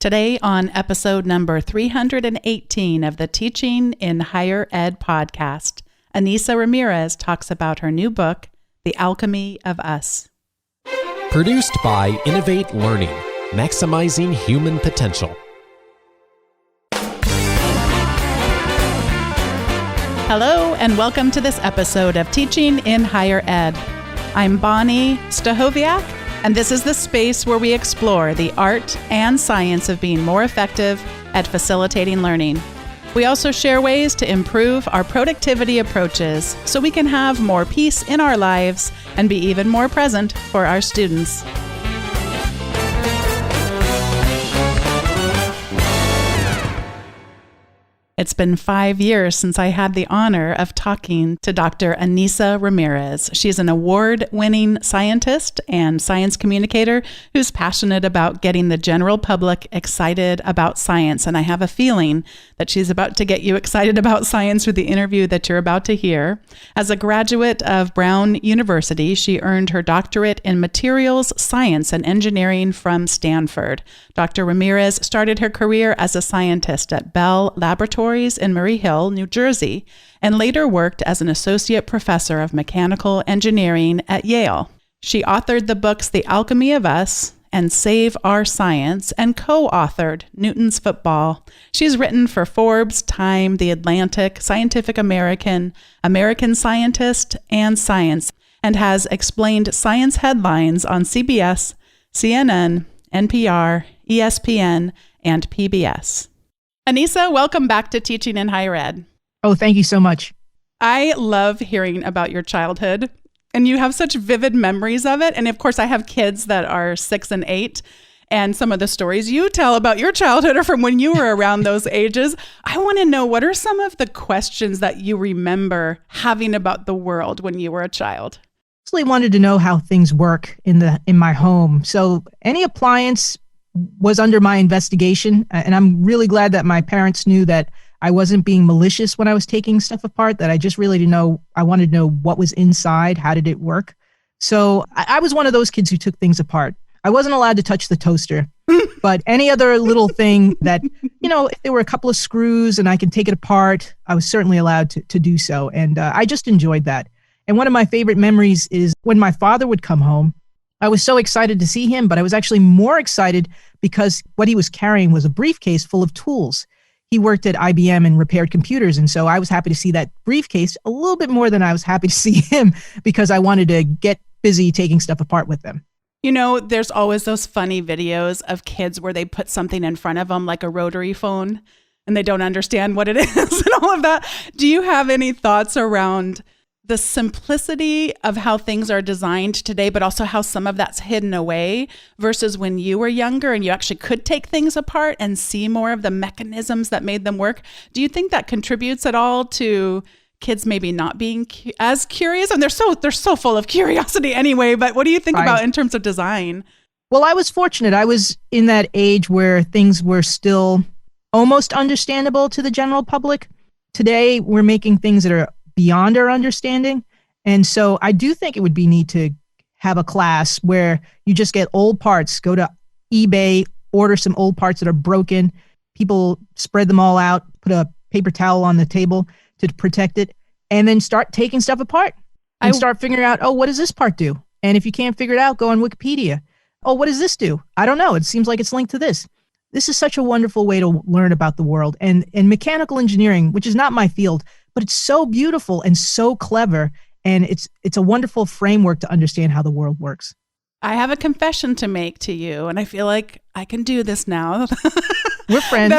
Today on episode number 318 of the Teaching in Higher Ed podcast, Ainissa Ramirez talks about her new book, The Alchemy of Us. Produced by Innovate Learning, maximizing human potential. Hello, and welcome to this episode of Teaching in Higher Ed. I'm Bonnie Stahoviak, and this is the space where we explore the art and science of being more effective at facilitating learning. We also share ways to improve our productivity approaches so we can have more peace in our lives and be even more present for our students. It's been 5 years since I had the honor of talking to Dr. Ainissa Ramirez. She's an award-winning scientist and science communicator who's passionate about getting the general public excited about science. And I have a feeling that she's about to get you excited about science with the interview that you're about to hear. As a graduate of Brown University, she earned her doctorate in materials science and engineering from Stanford. Dr. Ramirez started her career as a scientist at Bell Laboratories in Murray Hill, New Jersey, and later worked as an associate professor of mechanical engineering at Yale. She authored the books The Alchemy of Us and Save Our Science, and co-authored Newton's Football. She's written for Forbes, Time, The Atlantic, Scientific American, American Scientist, and Science, and has explained science headlines on CBS, CNN, NPR, ESPN, and PBS. Ainissa, welcome back to Teaching in Higher Ed. Oh, thank you so much. I love hearing about your childhood, and you have such vivid memories of it. And of course, I have kids that are 6 and 8, and some of the stories you tell about your childhood are from when you were around those ages. I want to know, what are some of the questions that you remember having about the world when you were a child? I really wanted to know how things work in my home. So any appliance was under my investigation. And I'm really glad that my parents knew that I wasn't being malicious when I was taking stuff apart, that I just really didn't know. I wanted to know what was inside, how did it work? So I was one of those kids who took things apart. I wasn't allowed to touch the toaster, but any other little thing that, if there were a couple of screws and I can take it apart, I was certainly allowed to do so. And I just enjoyed that. And one of my favorite memories is when my father would come home. I was so excited to see him, but I was actually more excited because what he was carrying was a briefcase full of tools. He worked at IBM and repaired computers, and so I was happy to see that briefcase a little bit more than I was happy to see him because I wanted to get busy taking stuff apart with them. There's always those funny videos of kids where they put something in front of them like a rotary phone and they don't understand what it is and all of that. Do you have any thoughts around the simplicity of how things are designed today, but also how some of that's hidden away versus when you were younger and you actually could take things apart and see more of the mechanisms that made them work? Do you think that contributes at all to kids maybe not being as curious? And they're so full of curiosity anyway, but what do you think about in terms of design? Well, I was fortunate. I was in that age where things were still almost understandable to the general public. Today, we're making things that are beyond our understanding. And so I do think it would be neat to have a class where you just get old parts, go to eBay, order some old parts that are broken. People spread them all out, put a paper towel on the table to protect it, and then start taking stuff apart and start figuring out, what does this part do? And if you can't figure it out, go on Wikipedia. What does this do? I don't know. It seems like it's linked to this. This is such a wonderful way to learn about the world. And mechanical engineering, which is not my field, but it's so beautiful and so clever, and it's a wonderful framework to understand how the world works. I have a confession to make to you, and I feel like I can do this now. We're friends.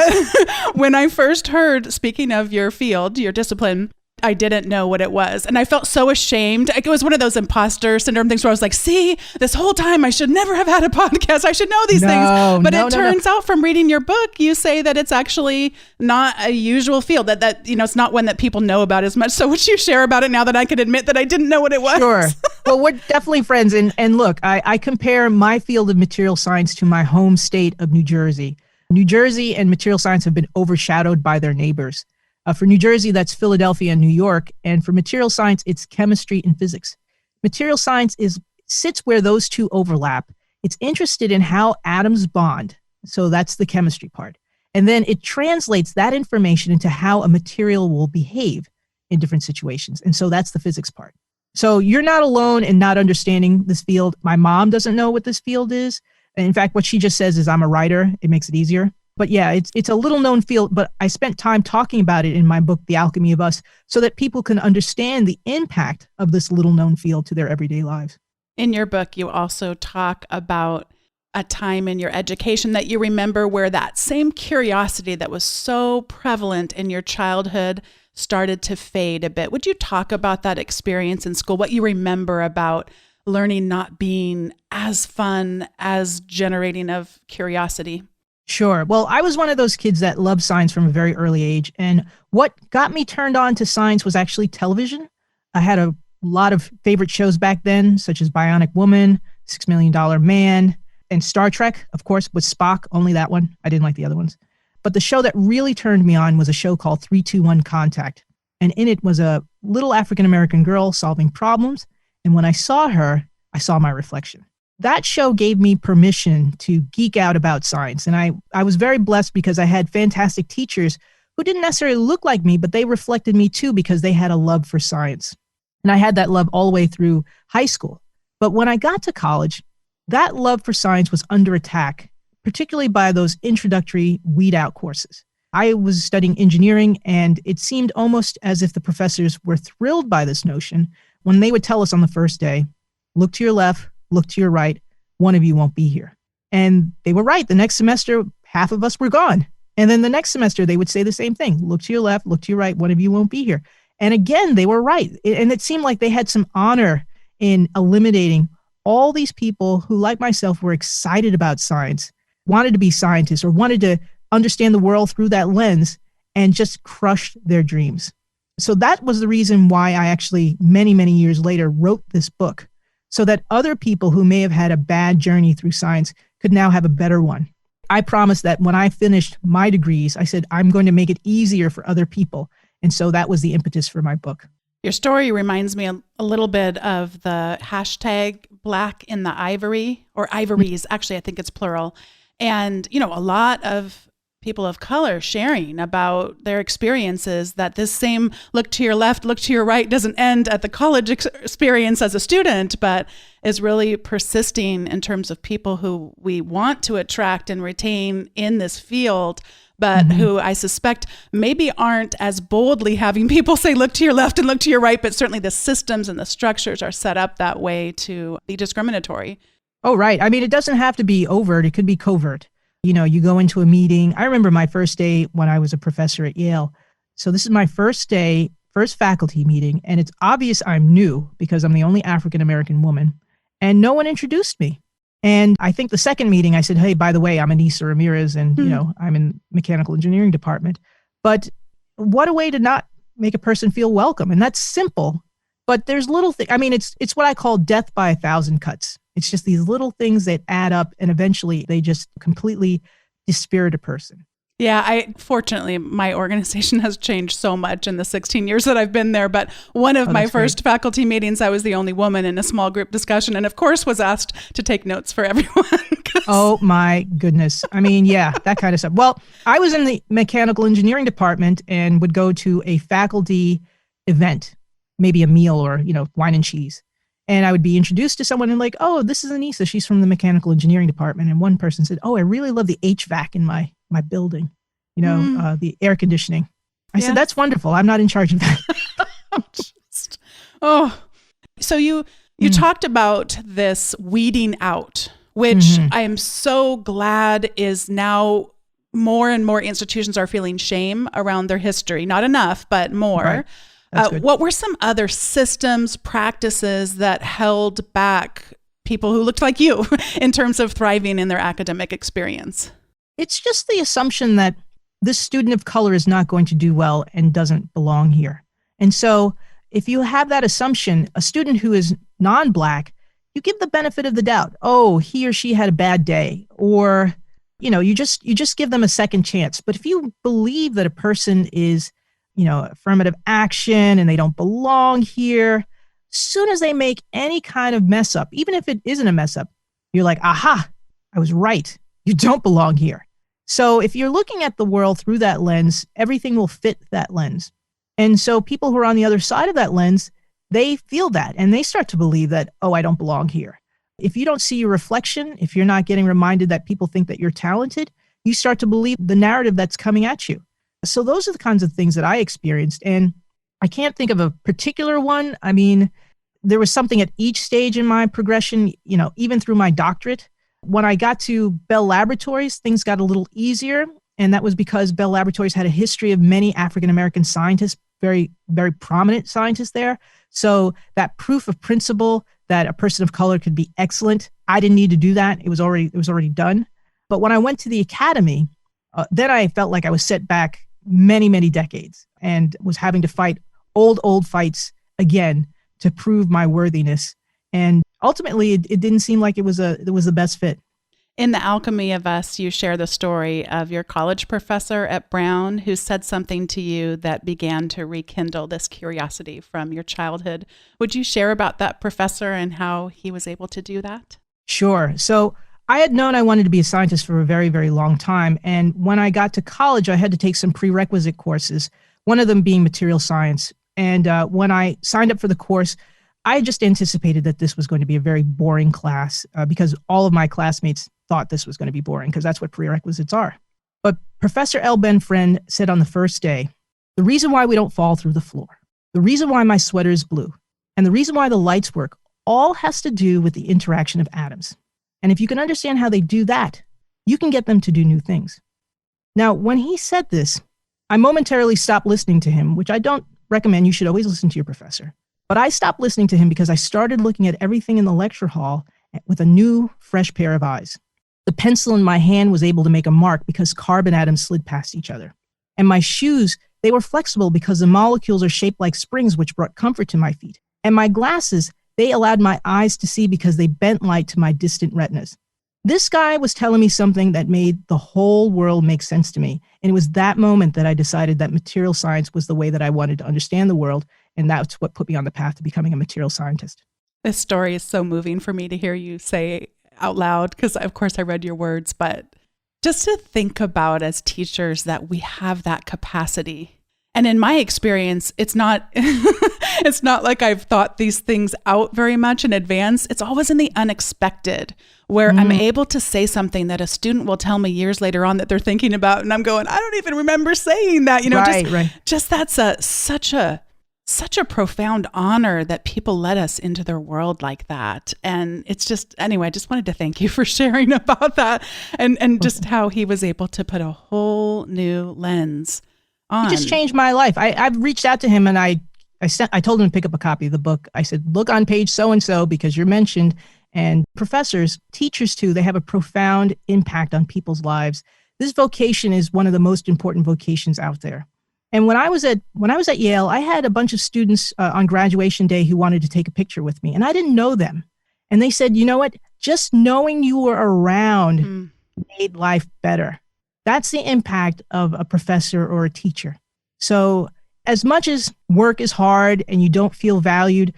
When I first heard, speaking of your field, your discipline, I didn't know what it was. And I felt so ashamed. It was one of those imposter syndrome things where I was like, see, this whole time I should never have had a podcast. I should know these things. But it turns out from reading your book, you say that it's actually not a usual field, that it's not one that people know about as much. So would you share about it now that I could admit that I didn't know what it was? Sure. Well, we're definitely friends. And look, I compare my field of material science to my home state of New Jersey. New Jersey and material science have been overshadowed by their neighbors. For New Jersey, that's Philadelphia and New York. And for material science, it's chemistry and physics. Material science sits where those two overlap. It's interested in how atoms bond. So that's the chemistry part. And then it translates that information into how a material will behave in different situations. And so that's the physics part. So you're not alone in not understanding this field. My mom doesn't know what this field is. In fact, what she just says is I'm a writer. It makes it easier. But yeah, it's a little known field, but I spent time talking about it in my book, The Alchemy of Us, so that people can understand the impact of this little known field to their everyday lives. In your book, you also talk about a time in your education that you remember where that same curiosity that was so prevalent in your childhood started to fade a bit. Would you talk about that experience in school, what you remember about learning not being as fun as generating of curiosity? Sure. Well, I was one of those kids that loved science from a very early age. And what got me turned on to science was actually television. I had a lot of favorite shows back then, such as Bionic Woman, $6 Million Man, and Star Trek, of course, with Spock, only that one. I didn't like the other ones. But the show that really turned me on was a show called 3-2-1 Contact. And in it was a little African-American girl solving problems. And when I saw her, I saw my reflection. That show gave me permission to geek out about science. And I was very blessed because I had fantastic teachers who didn't necessarily look like me, but they reflected me too because they had a love for science. And I had that love all the way through high school. But when I got to college, that love for science was under attack, particularly by those introductory weed out courses. I was studying engineering, and it seemed almost as if the professors were thrilled by this notion when they would tell us on the first day, look to your left, look to your right, one of you won't be here. And they were right. The next semester, half of us were gone. And then the next semester, they would say the same thing. Look to your left, look to your right, one of you won't be here. And again, they were right. And it seemed like they had some honor in eliminating all these people who, like myself, were excited about science, wanted to be scientists, or wanted to understand the world through that lens, and just crushed their dreams. So that was the reason why I actually, many, many years later, wrote this book, so that other people who may have had a bad journey through science could now have a better one. I promised that when I finished my degrees, I said, I'm going to make it easier for other people. And so that was the impetus for my book. Your story reminds me a little bit of the hashtag Black in the Ivory, or ivories, actually, I think it's plural. And, a lot of people of color sharing about their experiences, that this same look to your left, look to your right doesn't end at the college experience as a student, but is really persisting in terms of people who we want to attract and retain in this field, but who I suspect maybe aren't as boldly having people say, look to your left and look to your right, but certainly the systems and the structures are set up that way to be discriminatory. Oh, right. I mean, it doesn't have to be overt. It could be covert. You go into a meeting. I remember my first day when I was a professor at Yale. So this is my first day, first faculty meeting, and it's obvious I'm new because I'm the only African-American woman, and no one introduced me. And I think the second meeting, I said, hey, by the way, I'm Ainissa Ramirez, and, I'm in mechanical engineering department. But what a way to not make a person feel welcome. And that's simple, but there's little things. I mean, it's what I call death by 1,000 cuts. It's just these little things that add up, and eventually they just completely dispirit a person. Yeah, fortunately, my organization has changed so much in the 16 years that I've been there. But one of my first faculty meetings, I was the only woman in a small group discussion, and of course was asked to take notes for everyone. Oh my goodness. I mean, yeah, that kind of stuff. Well, I was in the mechanical engineering department and would go to a faculty event, maybe a meal or, wine and cheese. And I would be introduced to someone and like, oh, this is Ainissa. She's from the mechanical engineering department. And one person said, oh, I really love the HVAC in my building, the air conditioning. I said, that's wonderful. I'm not in charge of that. So you talked about this weeding out, which I am so glad is now more and more institutions are feeling shame around their history. Not enough, but more. Right. What were some other systems, practices that held back people who looked like you in terms of thriving in their academic experience? It's just the assumption that this student of color is not going to do well and doesn't belong here. And so if you have that assumption, a student who is non-Black, you give the benefit of the doubt. Oh, he or she had a bad day, or, you just give them a second chance. But if you believe that a person is, affirmative action and they don't belong here, as soon as they make any kind of mess up, even if it isn't a mess up, you're like, aha, I was right. You don't belong here. So if you're looking at the world through that lens, everything will fit that lens. And so people who are on the other side of that lens, they feel that and they start to believe that, oh, I don't belong here. If you don't see your reflection, if you're not getting reminded that people think that you're talented, you start to believe the narrative that's coming at you. So those are the kinds of things that I experienced. And I can't think of a particular one. I mean, there was something at each stage in my progression, even through my doctorate. When I got to Bell Laboratories, things got a little easier. And that was because Bell Laboratories had a history of many African-American scientists, very, very prominent scientists there. So that proof of principle that a person of color could be excellent, I didn't need to do that. It was already done. But when I went to the academy, then I felt like I was set back many, many decades and was having to fight old fights again to prove my worthiness. And ultimately, it didn't seem like it was the best fit. In The Alchemy of Us, you share the story of your college professor at Brown who said something to you that began to rekindle this curiosity from your childhood. Would you share about that professor and how he was able to do that? Sure. So I had known I wanted to be a scientist for a very, very long time. And when I got to college, I had to take some prerequisite courses, one of them being material science. And when I signed up for the course, I just anticipated that this was going to be a very boring class because all of my classmates thought this was going to be boring because that's what prerequisites are. But Professor L. Ben Friend said on the first day, the reason why we don't fall through the floor, the reason why my sweater is blue, and the reason why the lights work all has to do with the interaction of atoms. And if you can understand how they do that, you can get them to do new things. Now, when he said this, I momentarily stopped listening to him, which I don't recommend. You should always listen to your professor. But I stopped listening to him because I started looking at everything in the lecture hall with a new, fresh pair of eyes. The pencil in my hand was able to make a mark because carbon atoms slid past each other. And my shoes, they were flexible because the molecules are shaped like springs, which brought comfort to my feet. And my glasses, they allowed my eyes to see because they bent light to my distant retinas. This guy was telling me something that made the whole world make sense to me. And it was that moment that I decided that material science was the way that I wanted to understand the world. And that's what put me on the path to becoming a material scientist. This story is so moving for me to hear you say out loud, because of course I read your words, but just to think about as teachers that we have that capacity. And in my experience, it's not it's not like I've thought these things out very much in advance. It's always in the unexpected where I'm able to say something that a student will tell me years later on that they're thinking about. And I'm going, I don't even remember saying that, just that's such a profound honor that people let us into their world like that. And it's just, anyway, I just wanted to thank you for sharing about that and just how he was able to put a whole new lens on. He just changed my life. I've reached out to him and I told him to pick up a copy of the book. I said, look on page so-and-so because you're mentioned. And professors, teachers too, they have a profound impact on people's lives. This vocation is one of the most important vocations out there. And when I was at Yale, I had a bunch of students on graduation day who wanted to take a picture with me, and I didn't know them. And they said, you know what? Just knowing you were around made life better. That's the impact of a professor or a teacher. So as much as work is hard and you don't feel valued,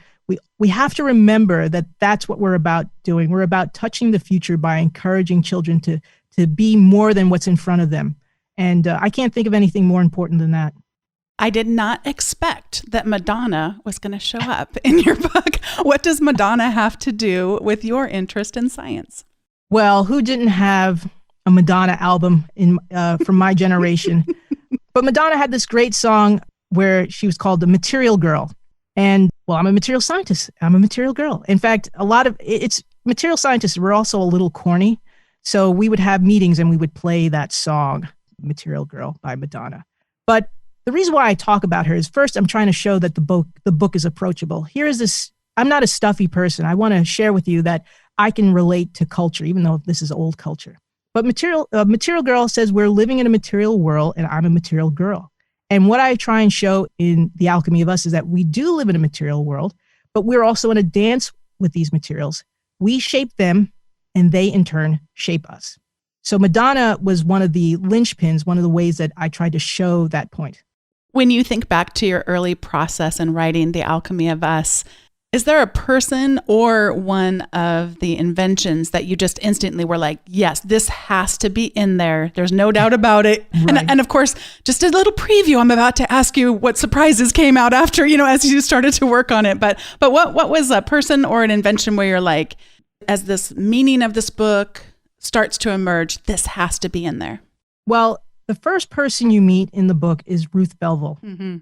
we have to remember that that's what we're about doing. We're about touching the future by encouraging children to be more than what's in front of them. And I can't think of anything more important than that. I did not expect that Madonna was going to show up in your book. What does Madonna have to do with your interest in science? Well, who didn't have a Madonna album from my generation? But Madonna had this great song where she was called the Material Girl. And well, I'm a material scientist. I'm a material girl. In fact, a lot of it's material scientists were also a little corny. So we would have meetings and we would play that song, Material Girl by Madonna. But the reason why I talk about her is first, I'm trying to show that the book is approachable. Here is this, I'm not a stuffy person. I want to share with you that I can relate to culture, even though this is old culture. But Material Girl says we're living in a material world and I'm a material girl. And what I try and show in The Alchemy of Us is that we do live in a material world, but we're also in a dance with these materials. We shape them and they in turn shape us. So Madonna was one of the linchpins, one of the ways that I tried to show that point. When you think back to your early process in writing The Alchemy of Us, Is there a person or one of the inventions that you just instantly were like, yes, this has to be in there. There's no doubt about it. Right. And of course, just a little preview, I'm about to ask you what surprises came out after, as you started to work on it. But what was a person or an invention where you're like, as this meaning of this book starts to emerge, this has to be in there? Well, the first person you meet in the book is Ruth Belville. Mm-hmm.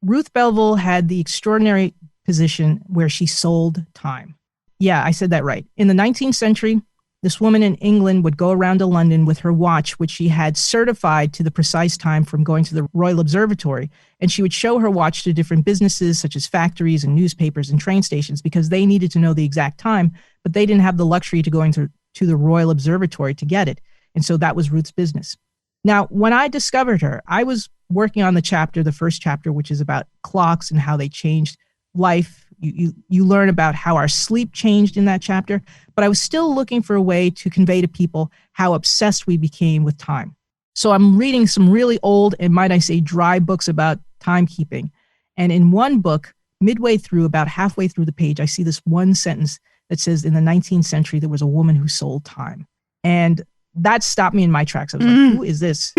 Ruth Belville had the extraordinary position where she sold time. Yeah, I said that right. In the 19th century, this woman in England would go around to London with her watch, which she had certified to the precise time from going to the Royal Observatory. And she would show her watch to different businesses, such as factories and newspapers and train stations, because they needed to know the exact time, but they didn't have the luxury to going to the Royal Observatory to get it. And so that was Ruth's business. Now, when I discovered her, I was working on the first chapter, which is about clocks and how they changed life. You learn about how our sleep changed in that chapter, but I was still looking for a way to convey to people how obsessed we became with time. So I'm reading some really old and, might I say, dry books about timekeeping. And in one book, midway through, about halfway through the page, I see this one sentence that says, in the 19th century, there was a woman who sold time. And that stopped me in my tracks. I was like, who is this?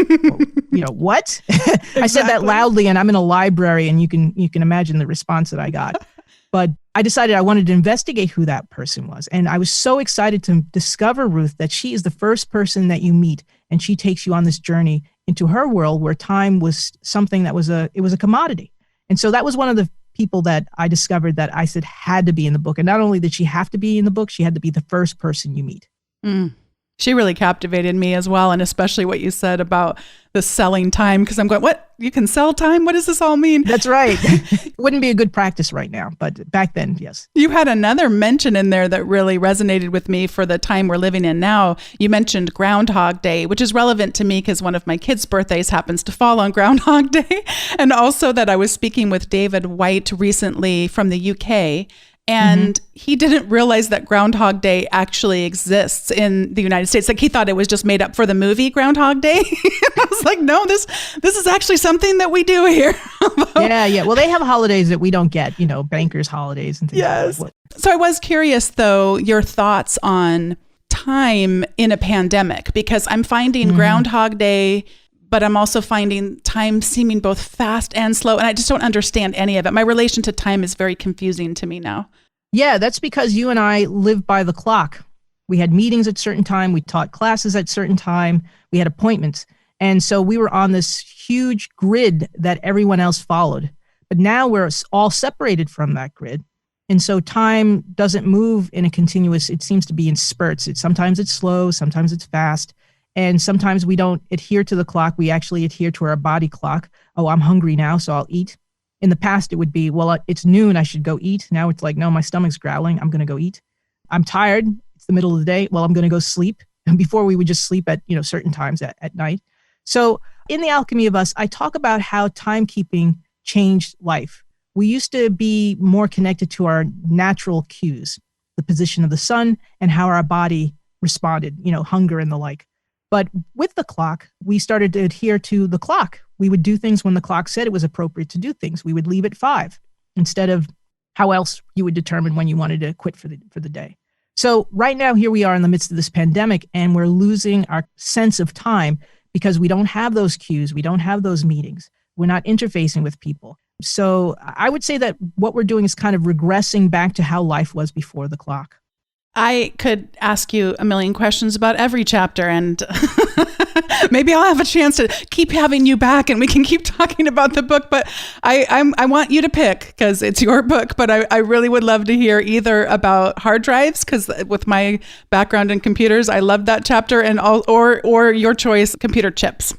What? Exactly. I said that loudly, and I'm in a library, and you can imagine the response that I got. But I decided I wanted to investigate who that person was. And I was so excited to discover Ruth, that she is the first person that you meet, and she takes you on this journey into her world where time was something that was a commodity. And so that was one of the people that I discovered that I said had to be in the book. And not only did she have to be in the book, she had to be the first person you meet. Mm. She really captivated me as well. And especially what you said about the selling time, because I'm going, what? You can sell time? What does this all mean? That's right. It wouldn't be a good practice right now, but back then, yes. You had another mention in there that really resonated with me for the time we're living in now. You mentioned Groundhog Day, which is relevant to me because one of my kids' birthdays happens to fall on Groundhog Day. And also that I was speaking with David White recently from the UK. And he didn't realize that Groundhog Day actually exists in the United States. Like, he thought it was just made up for the movie Groundhog Day. I was like, no, this is actually something that we do here. Yeah. Well, they have holidays that we don't get, bankers' holidays and things like that. So I was curious, though, your thoughts on time in a pandemic, because I'm finding Groundhog Day, but I'm also finding time seeming both fast and slow. And I just don't understand any of it. My relation to time is very confusing to me now. Yeah, that's because you and I live by the clock. We had meetings at certain time. We taught classes at certain time. We had appointments. And so we were on this huge grid that everyone else followed. But now we're all separated from that grid. And so time doesn't move in a continuous, it seems to be in spurts. Sometimes it's slow, sometimes it's fast. And sometimes we don't adhere to the clock. We actually adhere to our body clock. Oh, I'm hungry now, so I'll eat. In the past, it would be, well, it's noon, I should go eat. Now it's like, no, my stomach's growling, I'm going to go eat. I'm tired, it's the middle of the day, well, I'm going to go sleep. And before we would just sleep at certain times at night. So in the Alchemy of Us, I talk about how timekeeping changed life. We used to be more connected to our natural cues, the position of the sun and how our body responded, hunger and the like. But with the clock, we started to adhere to the clock. We would do things when the clock said it was appropriate to do things. We would leave at 5 instead of how else you would determine when you wanted to quit for the day. So right now, here we are in the midst of this pandemic, and we're losing our sense of time because we don't have those cues. We don't have those meetings. We're not interfacing with people. So I would say that what we're doing is kind of regressing back to how life was before the clock. I could ask you a million questions about every chapter, and maybe I'll have a chance to keep having you back and we can keep talking about the book. But I want you to pick because it's your book. But I really would love to hear either about hard drives, because with my background in computers, I love that chapter, and or your choice, computer chips,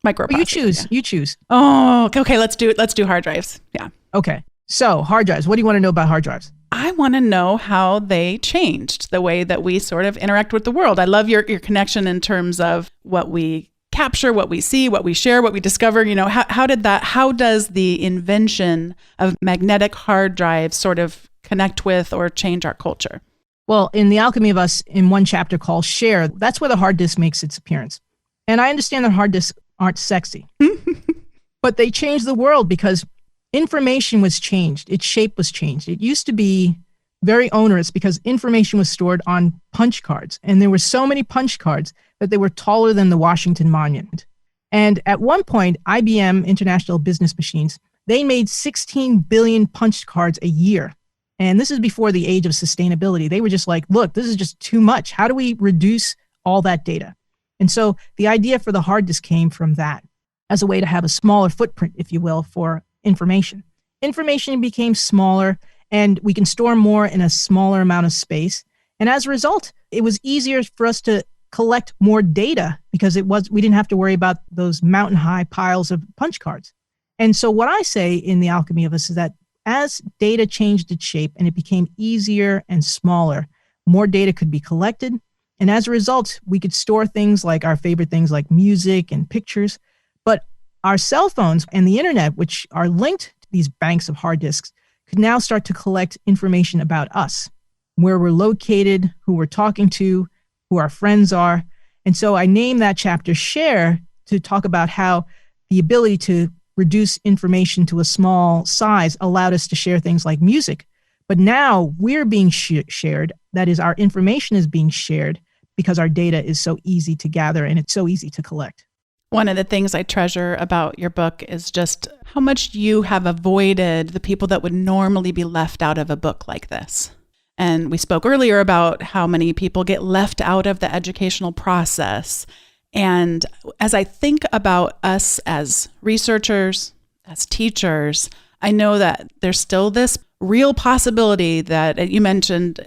microprocessors. Well, you choose. Oh, okay. Let's do hard drives. Yeah. Okay. So hard drives. What do you want to know about hard drives? I want to know how they changed the way that we sort of interact with the world. I love your connection in terms of what we capture, what we see, what we share, what we discover. How does the invention of magnetic hard drives sort of connect with or change our culture? Well, in the Alchemy of Us, in one chapter called Share, that's where the hard disk makes its appearance. And I understand that hard disks aren't sexy, but they changed the world because information was changed. Its shape was changed. It used to be very onerous because information was stored on punch cards. And there were so many punch cards that they were taller than the Washington Monument. And at one point, IBM, International Business Machines, they made 16 billion punch cards a year. And this is before the age of sustainability. They were just like, look, this is just too much. How do we reduce all that data? And so the idea for the hard disk came from that as a way to have a smaller footprint, if you will, for information. Information became smaller and we can store more in a smaller amount of space. And as a result, it was easier for us to collect more data because we didn't have to worry about those mountain high piles of punch cards. And so what I say in The Alchemy of Us is that as data changed its shape and it became easier and smaller, more data could be collected. And as a result, we could store things like our favorite things like music and pictures. But our cell phones and the internet, which are linked to these banks of hard disks, could now start to collect information about us, where we're located, who we're talking to, who our friends are. And so I named that chapter Share to talk about how the ability to reduce information to a small size allowed us to share things like music. But now we're being shared. That is, our information is being shared because our data is so easy to gather and it's so easy to collect. One of the things I treasure about your book is just how much you have avoided the people that would normally be left out of a book like this. And we spoke earlier about how many people get left out of the educational process. And as I think about us as researchers, as teachers, I know that there's still this real possibility that you mentioned,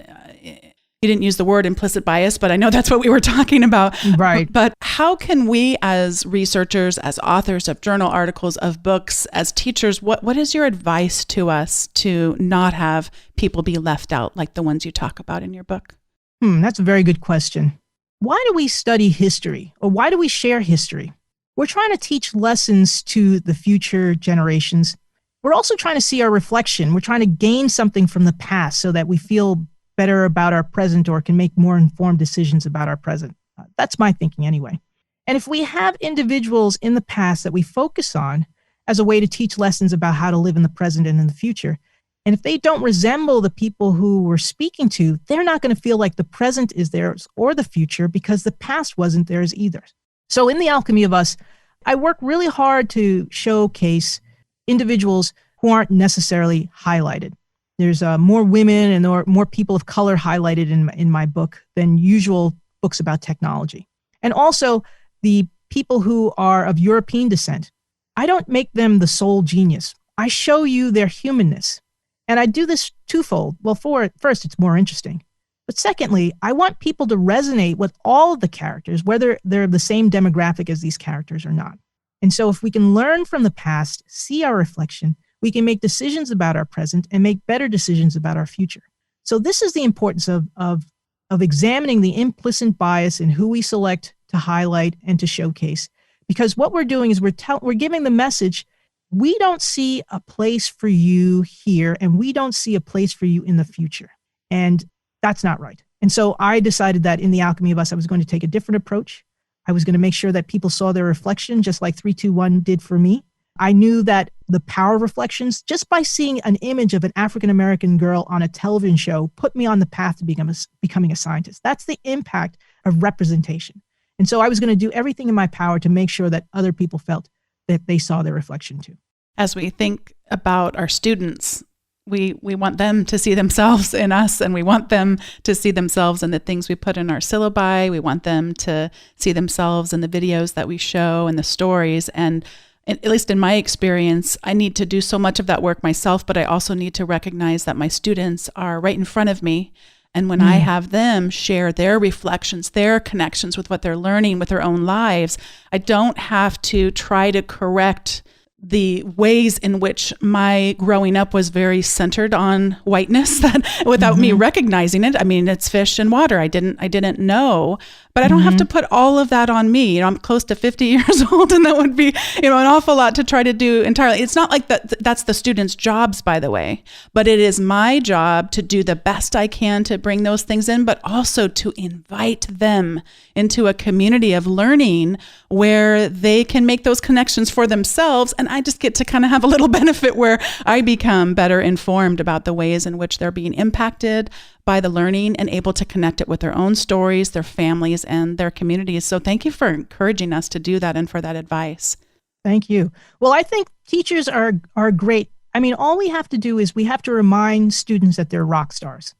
you didn't use the word implicit bias, but I know that's what we were talking about. Right. But how can we as researchers, as authors of journal articles, of books, as teachers, what is your advice to us to not have people be left out like the ones you talk about in your book? That's a very good question. Why do we study history, or why do we share history? We're trying to teach lessons to the future generations. We're also trying to see our reflection. We're trying to gain something from the past so that we feel better about our present or can make more informed decisions about our present. That's my thinking anyway. And if we have individuals in the past that we focus on as a way to teach lessons about how to live in the present and in the future, and if they don't resemble the people who we're speaking to, they're not going to feel like the present is theirs or the future because the past wasn't theirs either. So in The Alchemy of Us, I work really hard to showcase individuals who aren't necessarily highlighted. There's more women and more people of color highlighted in my book than usual books about technology. And also the people who are of European descent. I don't make them the sole genius. I show you their humanness. And I do this twofold. Well, first, it's more interesting. But secondly, I want people to resonate with all of the characters, whether they're the same demographic as these characters or not. And so if we can learn from the past, see our reflection, we can make decisions about our present and make better decisions about our future. So this is the importance of examining the implicit bias in who we select to highlight and to showcase. Because what we're doing is we're giving the message, we don't see a place for you here, and we don't see a place for you in the future. And that's not right. And so I decided that in The Alchemy of Us, I was going to take a different approach. I was going to make sure that people saw their reflection, just like 321 did for me. I knew that the power of reflections, just by seeing an image of an African-American girl on a television show, put me on the path to becoming a scientist. That's the impact of representation. And so I was going to do everything in my power to make sure that other people felt that they saw their reflection too. As we think about our students, we want them to see themselves in us, and we want them to see themselves in the things we put in our syllabi. We want them to see themselves in the videos that we show and the stories. And at least in my experience, I need to do so much of that work myself, but I also need to recognize that my students are right in front of me. And when I have them share their reflections, their connections with what they're learning with their own lives, I don't have to try to correct the ways in which my growing up was very centered on whiteness that without me recognizing it. I mean, it's fish and water. I didn't know, but I don't have to put all of that on me. I'm close to 50 years old, and that would be, an awful lot to try to do entirely. It's not like that's the students' jobs, by the way, but it is my job to do the best I can to bring those things in, but also to invite them into a community of learning where they can make those connections for themselves. And I just get to kind of have a little benefit where I become better informed about the ways in which they're being impacted by the learning and able to connect it with their own stories, their families, and their communities. So thank you for encouraging us to do that and for that advice. Thank you. Well, I think teachers are great. I mean, all we have to do is we have to remind students that they're rock stars.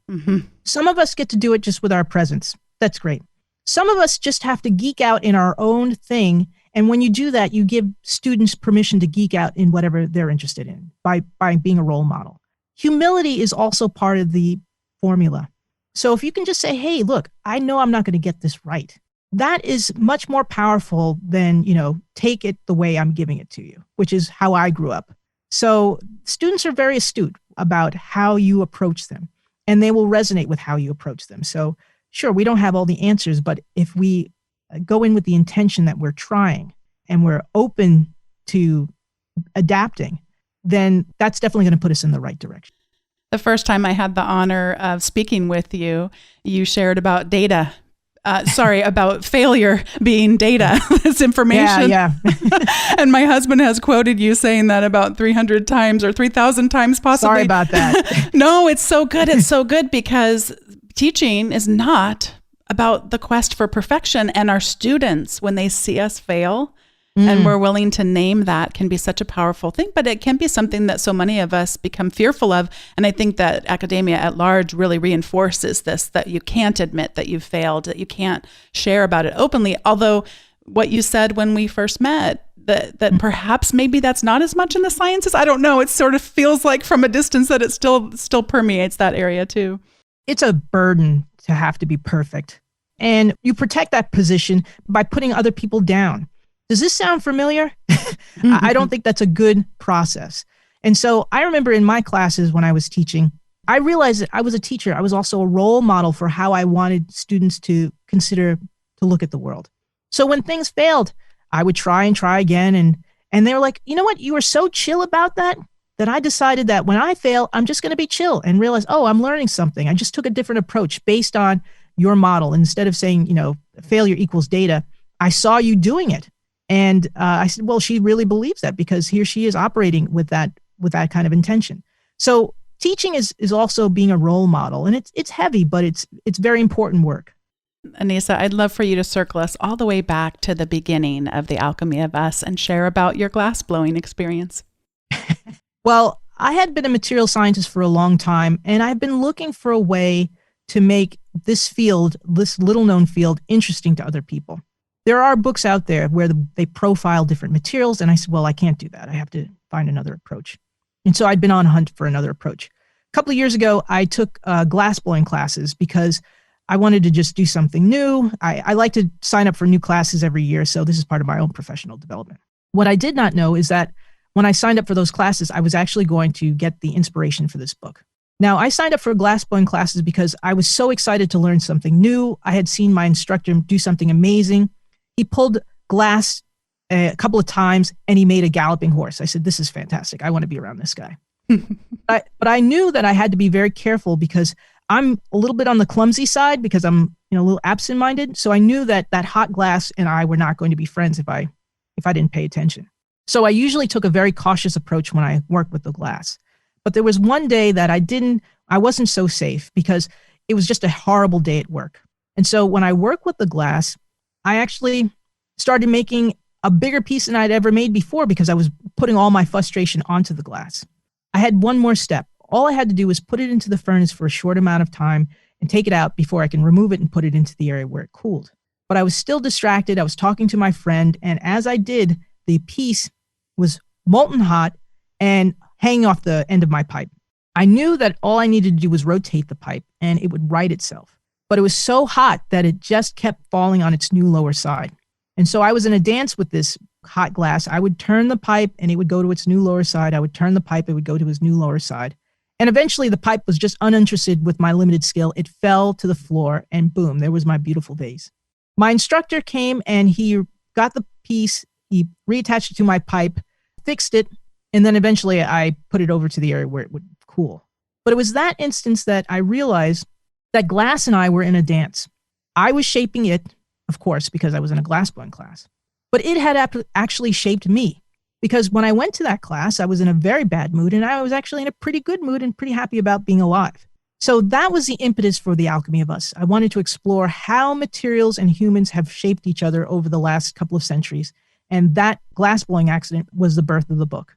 Some of us get to do it just with our presence. That's great. Some of us just have to geek out in our own thing. And when you do that, you give students permission to geek out in whatever they're interested in by being a role model. Humility is also part of the formula. So if you can just say, hey, look, I know I'm not going to get this right. That is much more powerful than, take it the way I'm giving it to you, which is how I grew up. So students are very astute about how you approach them, and they will resonate with how you approach them. So sure, we don't have all the answers, but if we go in with the intention that we're trying and we're open to adapting, then that's definitely going to put us in the right direction. The first time I had the honor of speaking with you, you shared about data. About failure being data. This information. Yeah. And my husband has quoted you saying that about 300 times or 3,000 times possibly. Sorry about that. No, it's so good. It's so good because teaching is not about the quest for perfection. And our students, when they see us fail, and we're willing to name that, can be such a powerful thing, but it can be something that so many of us become fearful of. And I think that academia at large really reinforces this, that you can't admit that you've failed, that you can't share about it openly. Although what you said when we first met, that perhaps maybe that's not as much in the sciences. I don't know. It sort of feels like from a distance that it still permeates that area too. It's a burden to have to be perfect. And you protect that position by putting other people down. Does this sound familiar? I don't think that's a good process. And so I remember in my classes when I was teaching, I realized that I was a teacher. I was also a role model for how I wanted students to consider to look at the world. So when things failed, I would try and try again. And they were like, you know what? You were so chill about that I decided that when I fail, I'm just going to be chill and realize, oh, I'm learning something. I just took a different approach based on your model. Instead of saying, failure equals data, I saw you doing it. And I said, well, she really believes that because here she is operating with that kind of intention. So teaching is also being a role model, and it's heavy, but it's very important work. Ainissa, I'd love for you to circle us all the way back to the beginning of the Alchemy of Us and share about your glass blowing experience. Well, I had been a material scientist for a long time, and I've been looking for a way to make this little known field, interesting to other people. There are books out there where they profile different materials, and I said, well, I can't do that. I have to find another approach. And so I'd been on a hunt for another approach. A couple of years ago, I took glass blowing classes because I wanted to just do something new. I like to sign up for new classes every year, so this is part of my own professional development. What I did not know is that when I signed up for those classes, I was actually going to get the inspiration for this book. Now, I signed up for glass blowing classes because I was so excited to learn something new. I had seen my instructor do something amazing. He pulled glass a couple of times and he made a galloping horse. I said, this is fantastic. I want to be around this guy. But I knew that I had to be very careful because I'm a little bit on the clumsy side because I'm a little absent-minded. So I knew that hot glass and I were not going to be friends if I didn't pay attention. So I usually took a very cautious approach when I worked with the glass. But there was one day that I wasn't so safe because it was just a horrible day at work. And so when I work with the glass, I actually started making a bigger piece than I'd ever made before because I was putting all my frustration onto the glass. I had one more step. All I had to do was put it into the furnace for a short amount of time and take it out before I can remove it and put it into the area where it cooled. But I was still distracted. I was talking to my friend, and as I did, the piece was molten hot and hanging off the end of my pipe. I knew that all I needed to do was rotate the pipe and it would right itself. But it was so hot that it just kept falling on its new lower side. And so I was in a dance with this hot glass. I would turn the pipe and it would go to its new lower side. I would turn the pipe, it would go to its new lower side. And eventually the pipe was just uninterested with my limited skill. It fell to the floor and boom, there was my beautiful vase. My instructor came and he got the piece, he reattached it to my pipe, fixed it, and then eventually I put it over to the area where it would cool. But it was that instance that I realized that glass and I were in a dance. I was shaping it, of course, because I was in a glassblowing class. But it had actually shaped me. Because when I went to that class, I was in a very bad mood, and I was actually in a pretty good mood and pretty happy about being alive. So that was the impetus for the Alchemy of Us. I wanted to explore how materials and humans have shaped each other over the last couple of centuries. And that glassblowing accident was the birth of the book.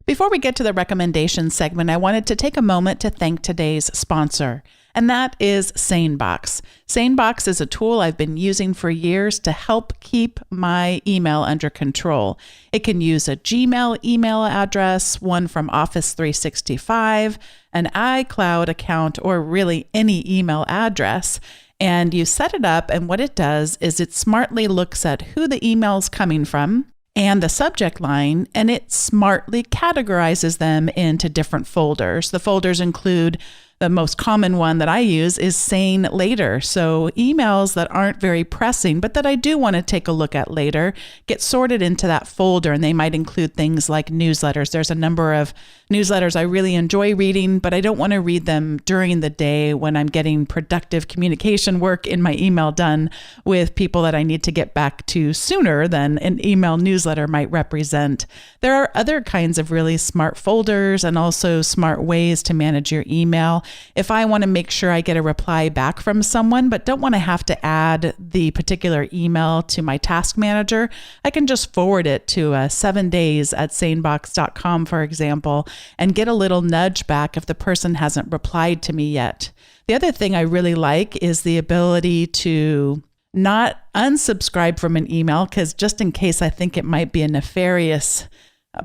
Before we get to the recommendation segment, I wanted to take a moment to thank today's sponsor, and that is SaneBox. SaneBox is a tool I've been using for years to help keep my email under control. It can use a Gmail email address, one from Office 365, an iCloud account, or really any email address. And you set it up, and what it does is it smartly looks at who the email's coming from and the subject line, and it smartly categorizes them into different folders. The folders include, the most common one that I use is Sane Later. So emails that aren't very pressing, but that I do want to take a look at later, get sorted into that folder, and they might include things like newsletters. There's a number of newsletters I really enjoy reading, but I don't want to read them during the day when I'm getting productive communication work in my email done with people that I need to get back to sooner than an email newsletter might represent. There are other kinds of really smart folders and also smart ways to manage your email. If I want to make sure I get a reply back from someone, but don't want to have to add the particular email to my task manager, I can just forward it to 7 days at sanebox.com, for example, and get a little nudge back if the person hasn't replied to me yet. The other thing I really like is the ability to not unsubscribe from an email, because just in case I think it might be a nefarious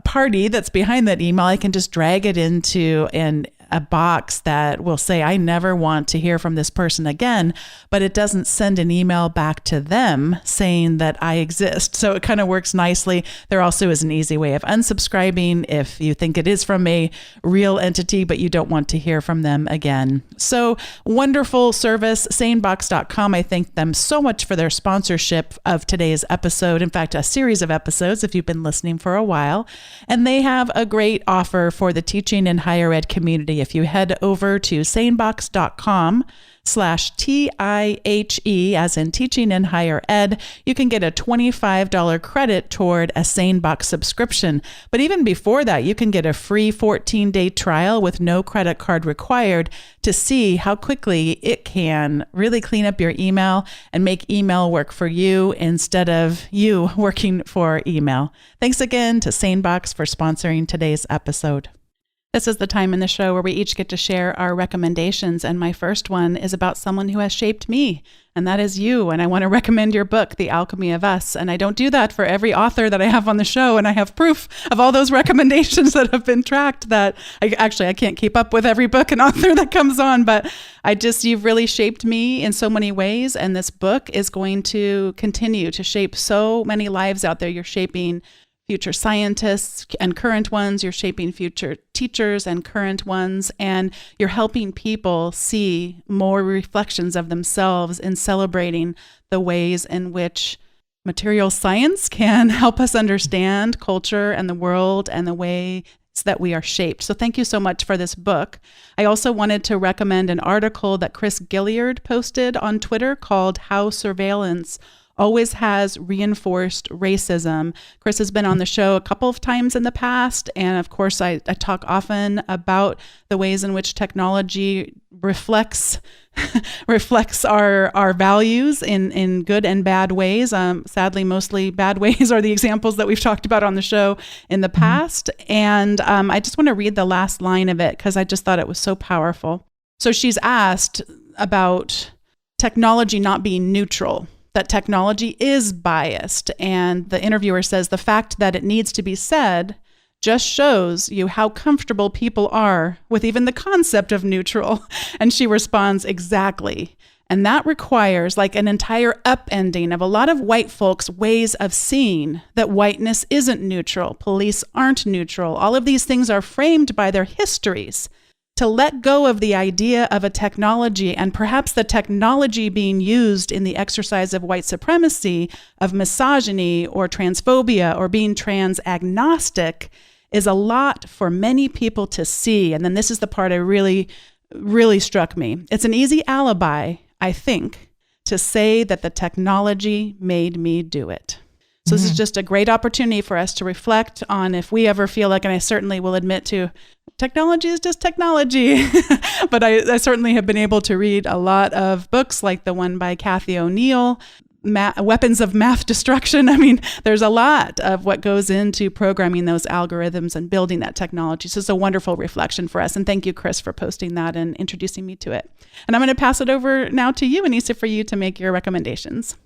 party that's behind that email, I can just drag it into a box that will say, I never want to hear from this person again, but it doesn't send an email back to them saying that I exist. So it kind of works nicely. There also is an easy way of unsubscribing if you think it is from a real entity, but you don't want to hear from them again. So wonderful service, sanebox.com. I thank them so much for their sponsorship of today's episode. In fact, a series of episodes if you've been listening for a while. And they have a great offer for the teaching and higher ed community. If you head over to sanebox.com/TIHE, as in teaching and higher ed, you can get a $25 credit toward a SaneBox subscription. But even before that, you can get a free 14-day trial with no credit card required to see how quickly it can really clean up your email and make email work for you instead of you working for email. Thanks again to SaneBox for sponsoring today's episode. This is the time in the show where we each get to share our recommendations, and my first one is about someone who has shaped me, and that is you. And I want to recommend your book, The Alchemy of Us. And I don't do that for every author that I have on the show, and I have proof of all those recommendations that have been tracked that I can't keep up with every book and author that comes on, but you've really shaped me in so many ways, and this book is going to continue to shape so many lives out there. You're shaping future scientists and current ones, you're shaping future teachers and current ones, and you're helping people see more reflections of themselves in celebrating the ways in which material science can help us understand culture and the world and the way that we are shaped. So thank you so much for this book. I also wanted to recommend an article that Chris Gilliard posted on Twitter called How Surveillance Always Has Reinforced Racism. Chris has been on the show a couple of times in the past, and of course I talk often about the ways in which technology reflects our values in good and bad ways. Sadly, mostly bad ways are the examples that we've talked about on the show in the past. And I just want to read the last line of it because I just thought it was so powerful. So she's asked about technology not being neutral, that technology is biased. And the interviewer says the fact that it needs to be said just shows you how comfortable people are with even the concept of neutral. And she responds, exactly. And that requires like an entire upending of a lot of white folks' ways of seeing that whiteness isn't neutral. Police aren't neutral. All of these things are framed by their histories. to let go of the idea of a technology and perhaps the technology being used in the exercise of white supremacy, of misogyny or transphobia or being trans agnostic is a lot for many people to see. And then this is the part I really struck me. It's an easy alibi, I think, to say that the technology made me do it. So this is just a great opportunity for us to reflect on if we ever feel like, and I certainly will admit to, technology is just technology. But I certainly have been able to read a lot of books like the one by Kathy O'Neill, Weapons of Math Destruction. I mean, there's a lot of what goes into programming those algorithms and building that technology. So it's a wonderful reflection for us. And thank you, Chris, for posting that and introducing me to it. And I'm going to pass it over now to you, Ainissa, for you to make your recommendations.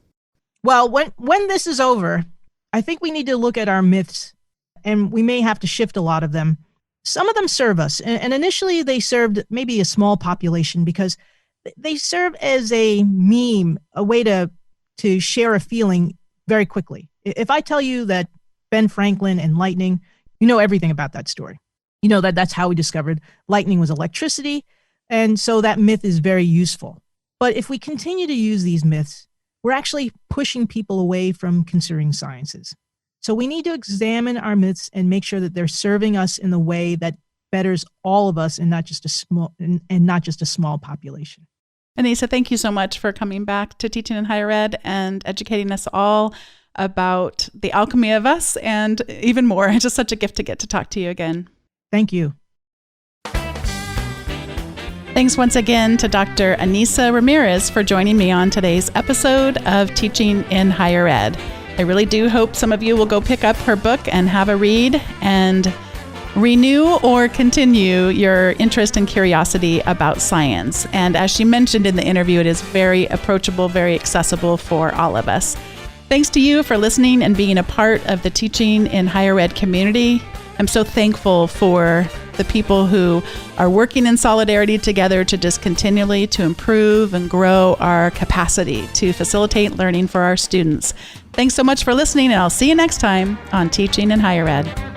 Well, when this is over, I think we need to look at our myths, and we may have to shift a lot of them. Some of them serve us, and initially they served maybe a small population because they serve as a meme, a way to share a feeling very quickly. If I tell you that Ben Franklin and lightning, you know everything about that story. You know that's how we discovered lightning was electricity, and so that myth is very useful. But if we continue to use these myths, we're actually pushing people away from considering sciences. So we need to examine our myths and make sure that they're serving us in the way that betters all of us and not just a small population. Ainissa, thank you so much for coming back to Teaching in Higher Ed and educating us all about the Alchemy of Us and even more. It's just such a gift to get to talk to you again. Thank you. Thanks once again to Dr. Ainissa Ramirez for joining me on today's episode of Teaching in Higher Ed. I really do hope some of you will go pick up her book and have a read and renew or continue your interest and curiosity about science. And as she mentioned in the interview, it is very approachable, very accessible for all of us. Thanks to you for listening and being a part of the Teaching in Higher Ed community. I'm so thankful for the people who are working in solidarity together to just continually to improve and grow our capacity to facilitate learning for our students. Thanks so much for listening, and I'll see you next time on Teaching in Higher Ed.